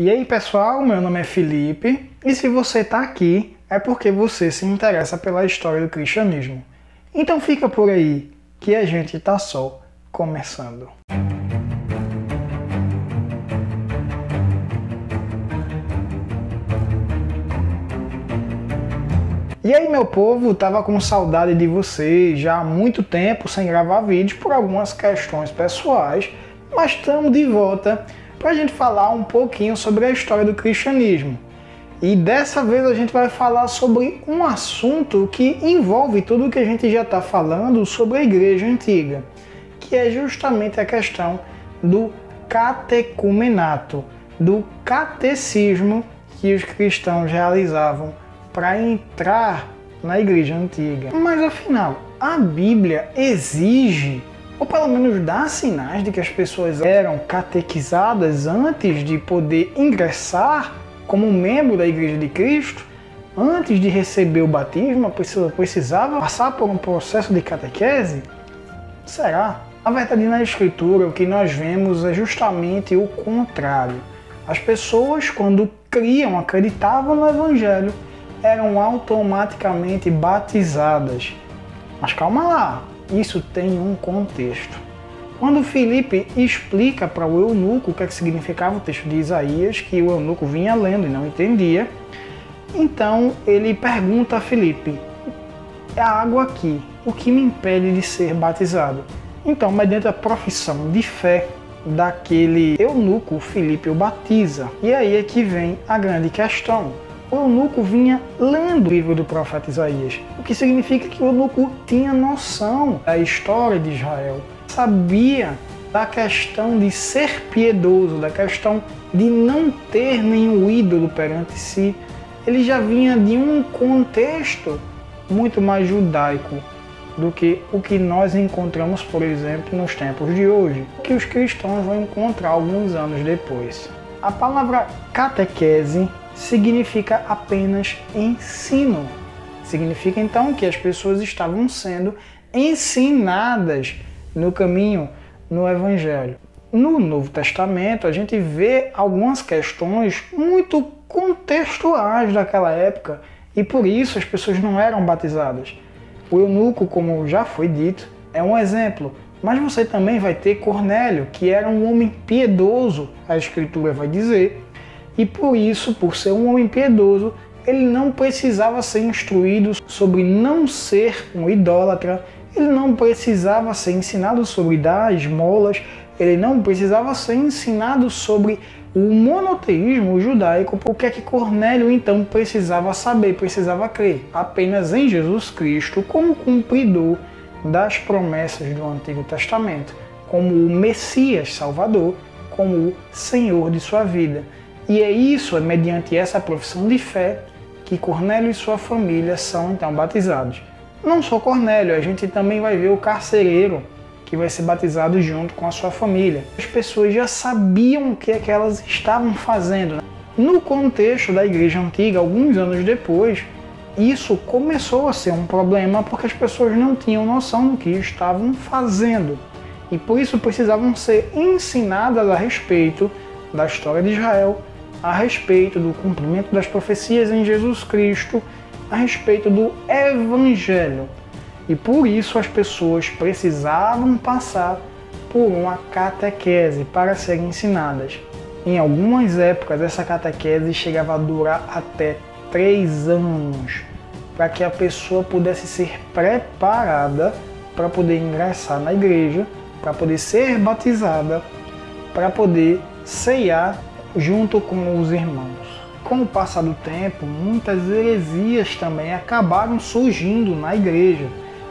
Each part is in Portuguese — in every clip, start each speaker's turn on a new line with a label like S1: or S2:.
S1: E aí pessoal, meu nome é Felipe e se você está aqui é porque você se interessa pela história do cristianismo. Então fica por aí que a gente está só começando. E aí meu povo, tava com saudade de vocês já há muito tempo sem gravar vídeos por algumas questões pessoais, mas estamos de volta para a gente falar um pouquinho sobre a história do cristianismo. E dessa vez a gente vai falar sobre um assunto que envolve tudo o que a gente já está falando sobre a igreja antiga, que é justamente a questão do catecumenato, do catecismo que os cristãos realizavam para entrar na igreja antiga. Mas afinal, a Bíblia exige, ou pelo menos dá sinais de que as pessoas eram catequizadas antes de poder ingressar como membro da Igreja de Cristo? Antes de receber o batismo, precisava passar por um processo de catequese? Será? Na verdade, na Escritura, o que nós vemos é justamente o contrário. As pessoas, quando criam, acreditavam no Evangelho, eram automaticamente batizadas. Mas calma lá, isso tem um contexto. Quando Filipe explica para o eunuco o que significava o texto de Isaías, que o eunuco vinha lendo e não entendia, então ele pergunta a Filipe: é a água aqui, o que me impede de ser batizado? Então, mediante a profissão de fé daquele eunuco, Filipe o batiza. E aí é que vem a grande questão. O eunuco vinha lendo o livro do profeta Isaías, o que significa que o eunuco tinha noção da história de Israel, sabia da questão de ser piedoso, da questão de não ter nenhum ídolo perante si. Ele já vinha de um contexto muito mais judaico do que o que nós encontramos, por exemplo, nos tempos de hoje, que os cristãos vão encontrar alguns anos depois. A palavra catequese significa apenas ensino. Significa então que as pessoas estavam sendo ensinadas no caminho, no Evangelho. No Novo Testamento a gente vê algumas questões muito contextuais daquela época e por isso as pessoas não eram batizadas. O eunuco, como já foi dito, é um exemplo, mas você também vai ter Cornélio, que era um homem piedoso, a Escritura vai dizer, e por isso, por ser um homem piedoso, ele não precisava ser instruído sobre não ser um idólatra, ele não precisava ser ensinado sobre dar esmolas, ele não precisava ser ensinado sobre o monoteísmo judaico. O que é que Cornélio então precisava saber, precisava crer? Apenas em Jesus Cristo como cumpridor das promessas do Antigo Testamento, como o Messias Salvador, como o Senhor de sua vida. E é mediante essa profissão de fé que Cornélio e sua família são então batizados. Não só Cornélio, a gente também vai ver o carcereiro que vai ser batizado junto com a sua família. As pessoas já sabiam o que é que elas estavam fazendo. No contexto da igreja antiga, alguns anos depois, isso começou a ser um problema porque as pessoas não tinham noção do que estavam fazendo. E por isso precisavam ser ensinadas a respeito da história de Israel, a respeito do cumprimento das profecias em Jesus Cristo, a respeito do Evangelho. E por isso as pessoas precisavam passar por uma catequese para serem ensinadas. Em algumas épocas essa catequese chegava a durar até 3 anos, para que a pessoa pudesse ser preparada para poder ingressar na igreja, para poder ser batizada, para poder ceiar junto com os irmãos. Com o passar do tempo, muitas heresias também acabaram surgindo na igreja.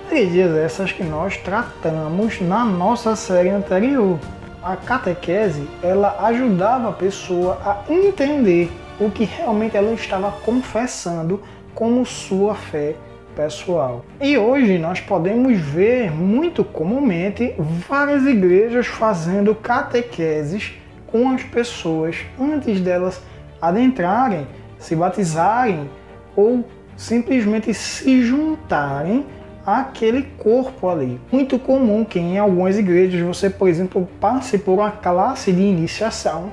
S1: Heresias essas que nós tratamos na nossa série anterior. A catequese, ela ajudava a pessoa a entender o que realmente ela estava confessando como sua fé pessoal. E hoje nós podemos ver muito comumente várias igrejas fazendo catequeses com as pessoas antes delas adentrarem, se batizarem ou simplesmente se juntarem àquele corpo ali. Muito comum que em algumas igrejas você, por exemplo, passe por uma classe de iniciação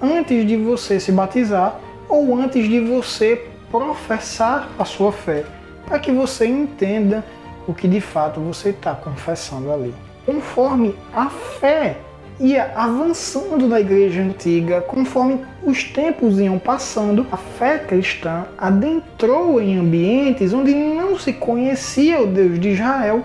S1: antes de você se batizar ou antes de você professar a sua fé, para que você entenda o que de fato você está confessando ali. Conforme a fé ia avançando na igreja antiga, conforme os tempos iam passando, a fé cristã adentrou em ambientes onde não se conhecia o Deus de Israel,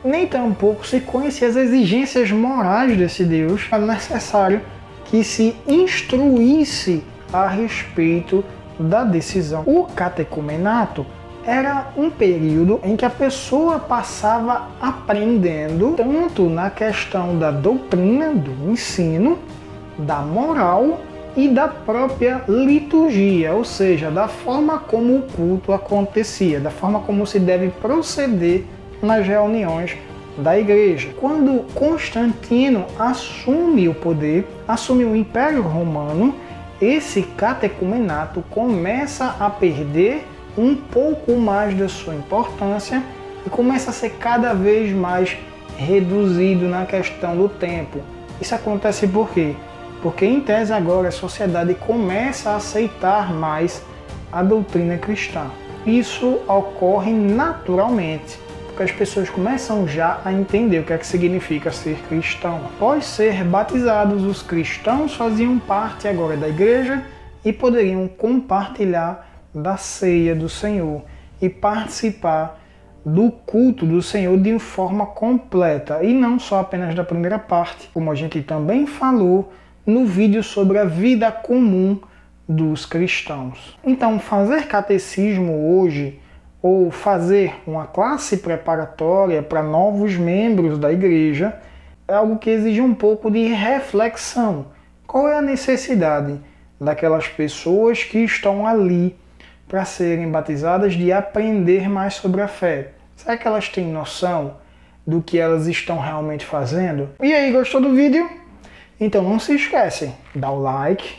S1: nem tampouco se conhecia as exigências morais desse Deus. Era necessário que se instruísse a respeito da decisão. O catecumenato era um período em que a pessoa passava aprendendo tanto na questão da doutrina, do ensino, da moral e da própria liturgia, ou seja, da forma como o culto acontecia, da forma como se deve proceder nas reuniões da igreja. Quando Constantino assume o poder, assume o Império Romano, esse catecumenato começa a perder um pouco mais da sua importância e começa a ser cada vez mais reduzido na questão do tempo. Isso acontece por quê? Porque em tese agora a sociedade começa a aceitar mais a doutrina cristã. Isso ocorre naturalmente, porque as pessoas começam já a entender o que é que significa ser cristão. Após ser batizados, os cristãos faziam parte agora da igreja e poderiam compartilhar da ceia do Senhor e participar do culto do Senhor de forma completa e não só apenas da primeira parte, como a gente também falou no vídeo sobre a vida comum dos cristãos. Então, fazer catecismo hoje ou fazer uma classe preparatória para novos membros da igreja é algo que exige um pouco de reflexão. Qual é a necessidade daquelas pessoas que estão ali para serem batizadas de aprender mais sobre a fé? Será que elas têm noção do que elas estão realmente fazendo? E aí, gostou do vídeo? Então não se esquece, dá o like,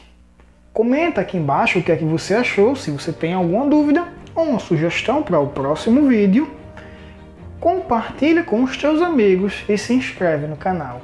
S1: comenta aqui embaixo o que é que você achou, se você tem alguma dúvida ou uma sugestão para o próximo vídeo, compartilha com os teus amigos e se inscreve no canal.